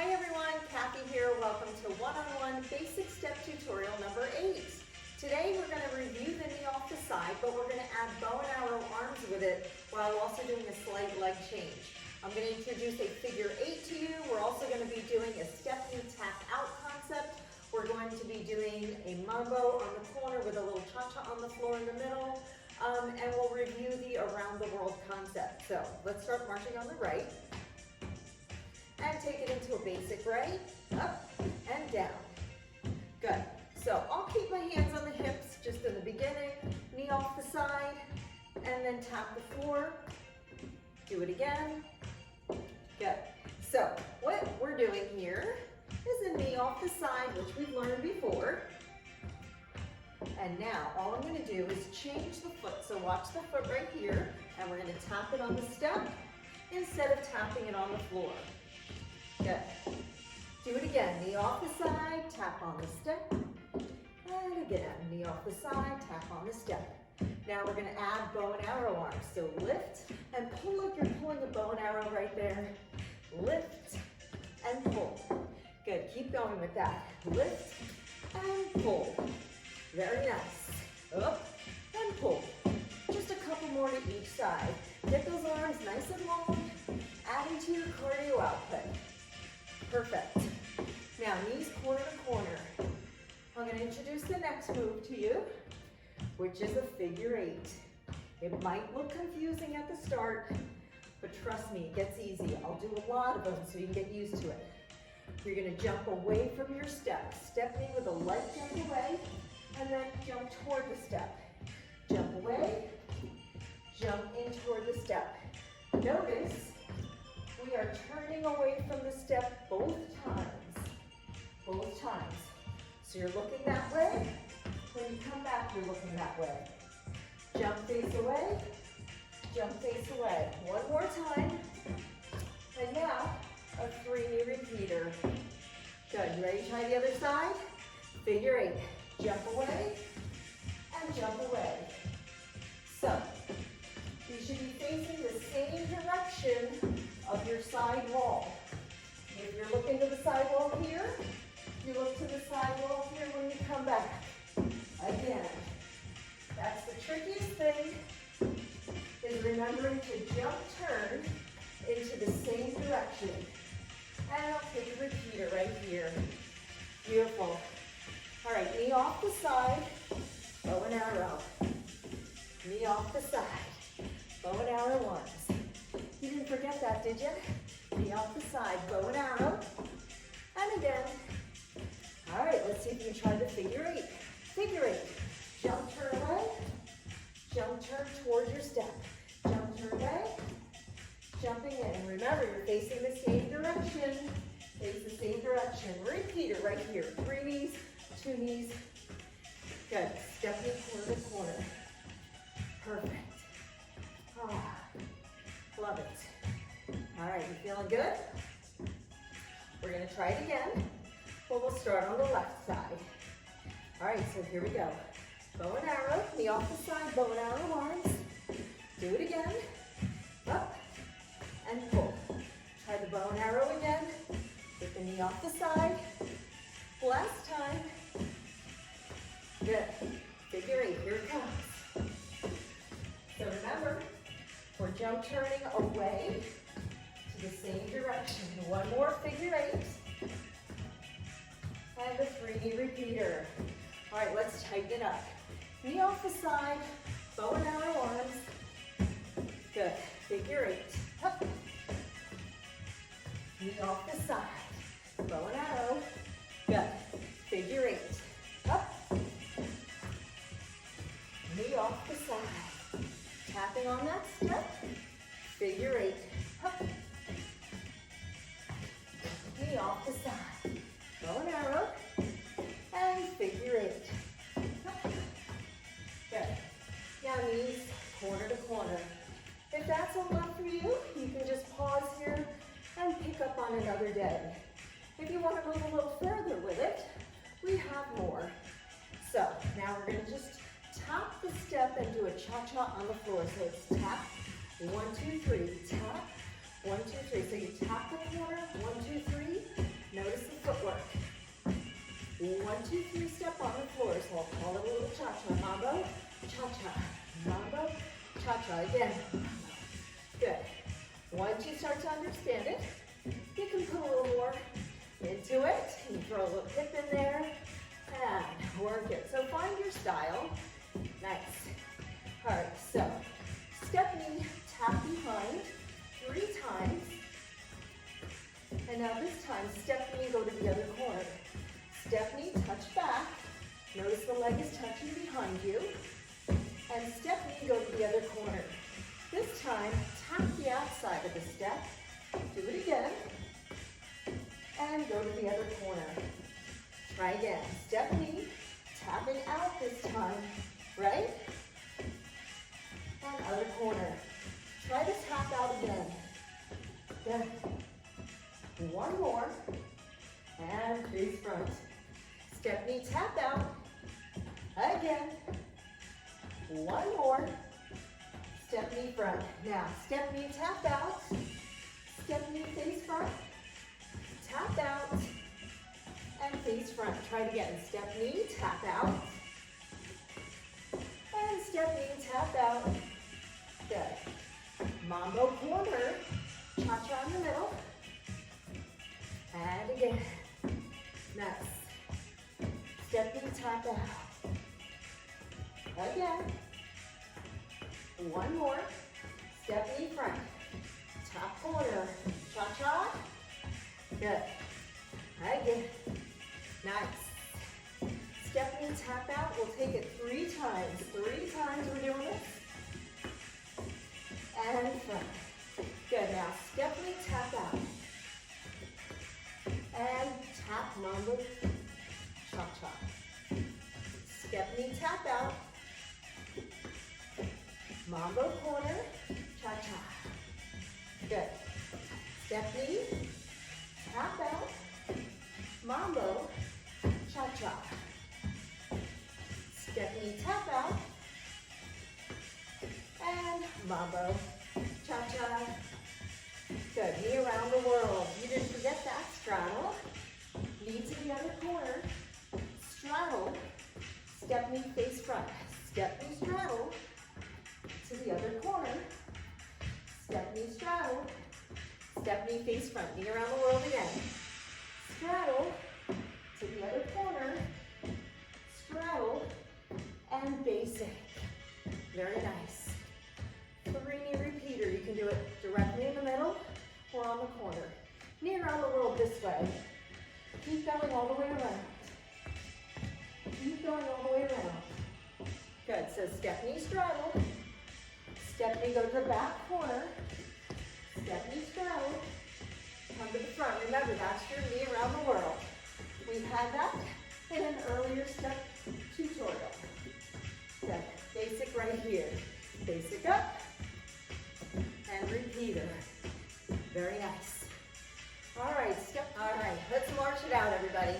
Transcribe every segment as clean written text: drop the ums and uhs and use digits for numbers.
Hi everyone, Cathe here. Welcome to one-on-one basic step tutorial number 8. Today we're going to review the knee off the side, but we're going to add bow and arrow arms with it while also doing a slight leg change. I'm going to introduce a figure 8 to you. We're also going to be doing a step knee tap out concept. We're going to be doing a mambo on the corner with a little cha-cha on the floor in the middle. And we'll review the around the world concept. So let's start marching on the right. And take it into a basic right, up and down. Good. So I'll keep my hands on the hips just in the beginning, knee off the side, and then tap the floor. Do it again. Good. So what we're doing here is a knee off the side, which we've learned before. And now all I'm going to do is change the foot. So watch the foot right here, and we're going to tap it on the step instead of tapping it on the floor. Good. Do it again. Knee off the side, tap on the step. And again, knee off the side, tap on the step. Now we're going to add bow and arrow arms. So lift and pull like you're pulling a bow and arrow right there. Lift and pull. Good. Keep going with that. Lift and pull. Very nice. Up and pull. Just a couple more to each side. Get those arms nice and long, adding to your cardio output. Perfect. Now, knees corner to corner. I'm going to introduce the next move to you, which is a figure 8. It might look confusing at the start, but trust me, it gets easy. I'll do a lot of them so you can get used to it. You're going to jump away from your step. Step knee with a light jump away, and then jump toward the step. Jump away, jump in toward the step. Notice we are turning away from the step both times. Both times. So you're looking that way. When you come back, you're looking that way. Jump face away. Jump face away. One more time. And now, a 3-knee repeater. Good. You ready to try the other side? Figure 8. Jump away and jump away. So, you should be facing the same direction of your side wall. If you're looking to the side wall here, you look to the side wall here when you come back. Again, that's the trickiest thing, is remembering to jump turn into the same direction. And I'll take a repeater right here. Beautiful. All right, knee off the side, bow and arrow. Knee off the side, bow and arrow arms. You didn't forget that, did you? Knee off the side, bow and arrow. And again. All right, let's see if you can try the figure 8. Figure 8. Jump, turn away. Jump, turn towards your step. Jump, turn away. Jumping in. And remember, you're facing the same direction. Face the same direction. Repeater right here. 3 knees, 2 knees. Good. Step in corner to corner. Perfect. Ah. Love it. All right, you feeling good? We're going to try it again, but we'll start on the left side. All right, so here we go. Bow and arrow, knee off the side, bow and arrow arms. Do it again. Up and pull. Try the bow and arrow again with the knee off the side. Last time. Good. Figure 8, here it comes. So remember, we're jump turning away to the same direction. One more figure 8. And the 3-knee repeater. All right, let's tighten it up. Knee off the side, bow and arrow arms. Good. Figure 8. Up. Knee off the side, bow and arrow. Good. Figure 8. Up. Knee off the side. Tapping on that step, figure 8. Up. Knee off the side, bow and arrow, and figure 8. Up. Good. Now knees corner to corner. If that's a lot for you, you can just pause here and pick up on another day. If you want to move a little further with it, we have more. So now we're going to just tap the step and do a cha-cha on the floor. So it's tap, 1, 2, 3, tap, 1, 2, 3. So you tap the corner, 1, 2, 3, 1, 2, 3 step on the floor. So I'll call it a little cha-cha. Mambo, cha-cha. Mambo, cha-cha. Again. Good. Once you start to understand it, you can put a little more into it. You throw a little hip in there and work it. So find your style. Nice. All right, so step knee, tap behind 3 times. And now this time, step knee, go to the other corner. Step knee, touch back. Notice the leg is touching behind you. And step knee, go to the other corner. This time, tap the outside of the step. Do it again. And go to the other corner. Try again. Step knee, tapping out this time. Right? And other corner. Try to tap out again. Good. 1 more. And face front. Step knee, tap out. Again. 1 more. Step knee front. Now, step knee, tap out. Step knee, face front. Tap out. And face front. Try it again. Step knee, tap out. And step knee, tap out. Good. Mambo corner. Cha-cha in the middle. And again. Nice. Step knee, tap out. Again. 1 more. Step knee front. Top corner. Cha-cha. Good. Again. Nice. Step knee, tap out. We'll take it 3 times. 3 times we're doing this. And front. Good. Now, step knee, tap out. And tap mambo. Cha-cha. Step knee, tap out. Mambo corner, cha-cha. Good. Step knee, tap out, mambo, cha-cha. Step knee, tap out, and mambo, cha-cha. Good. Knee around the world. You didn't forget that. Straddle. Knee to the other corner. Straddle. Step knee, face front. Step knee, straddle. To the other corner. Step knee, straddle. Step knee, face front. Knee around the world again. Straddle to the other corner. Straddle and basic. Very nice. 3 knee repeater. You can do it directly in the middle or on the corner. Knee around the world this way. Keep going all the way around. Keep going all the way around. Good. So step knee, straddle. Step knee, go to the back corner. Step knee, straddle. Come to the front. Remember, that's your knee around the world. We've had that in an earlier step tutorial. Good. Basic right here. Basic up. And repeater. Very nice. All right, let's march it out, everybody.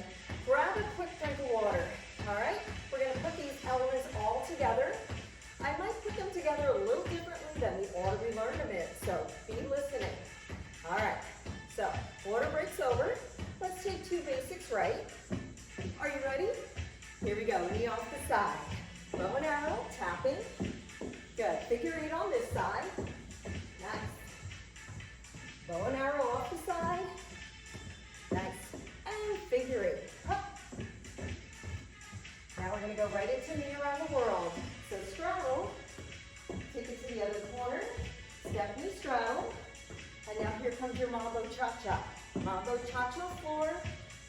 Grab a quick drink of water. All right, we're going to put these elements all together. I might put them together a little differently than the order we learned them in, so be listening. All right, so order breaks over. Let's take 2 basics right. Are you ready? Here we go, knee off the side. Bow and arrow, tapping. Good, figure 8 on this side. Nice. Bow and arrow off the side. Nice. And figure 8. Up. Now we're going to go right into knee around the world. So straddle, take it to the other corner, step knee straddle, and now here comes your mambo cha-cha. Mambo cha-cha floor,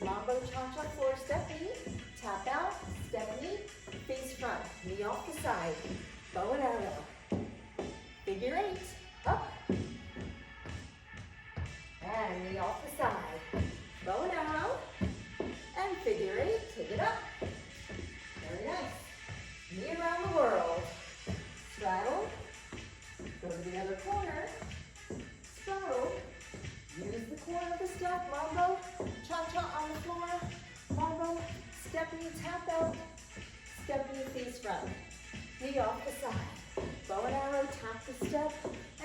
mambo cha-cha floor, step knee, tap out, step knee, face front, knee off the side, bow and arrow, figure 8, up, and knee off the side, bow and arrow, and figure 8, take it up. Very nice. Knee around the world. Straddle. Go to the other corner. Straddle. Use the corner of the step. Mambo. Cha-cha on the floor. Mambo. Step knee, tap out. Step knee, face front. Knee off the side. Bow and arrow, tap the step.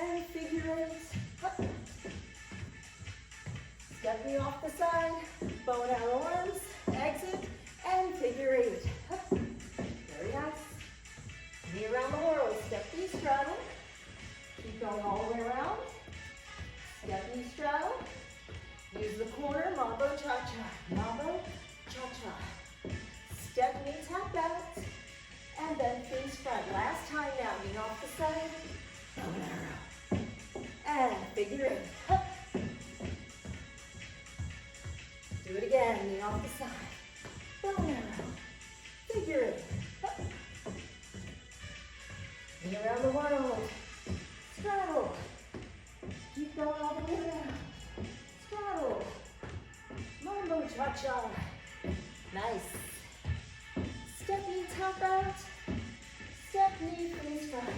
And figure 8. Up. Step knee off the side. Bow and arrow arms. Exit. the corner, mambo cha-cha, mambo cha-cha. Step, knee, tap out, and then face front. Last time now, knee off the side, bow and arrow, and figure eight. Hup. Do it again, knee off the side, bow and arrow, figure eight. Hup. Knee around the world, straddle. Keep going all the way around. Straddle. Mambo cha-cha. Nice. Step, knee, tap out. Step, knee, face front.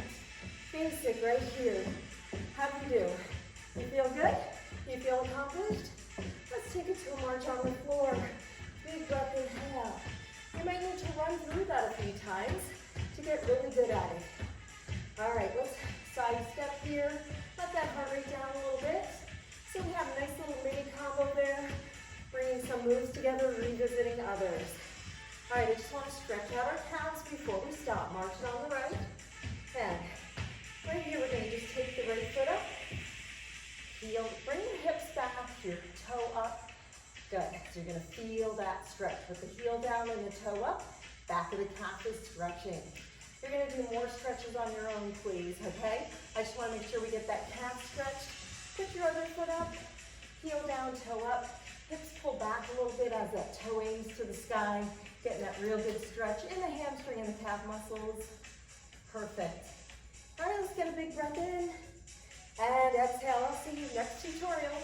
Basic right here. How do you do? You feel good? You feel accomplished? Let's take it to a march on the floor. Big breath, inhale. You might need to run through that a few times to get really good at it. All right, let's side step here. Let that heart rate down a little bit. So we have a nice little mini combo there. Bringing some moves together, revisiting others. All right, I just want to stretch out our calves before we stop. Marching on the right. And right here, we're going to just take the right foot up. Heel, bring your hips back, your toe up. Good. So you're going to feel that stretch. With the heel down and the toe up, back of the calf is stretching. You're going to do more stretches on your own, please, okay? I just want to make sure we get that calf stretched. Put your other foot up, heel down, toe up. Hips pull back a little bit as that toe aims to the sky. Getting that real good stretch in the hamstring and the calf muscles. Perfect. All right, let's get a big breath in. And exhale. I'll see you next tutorial.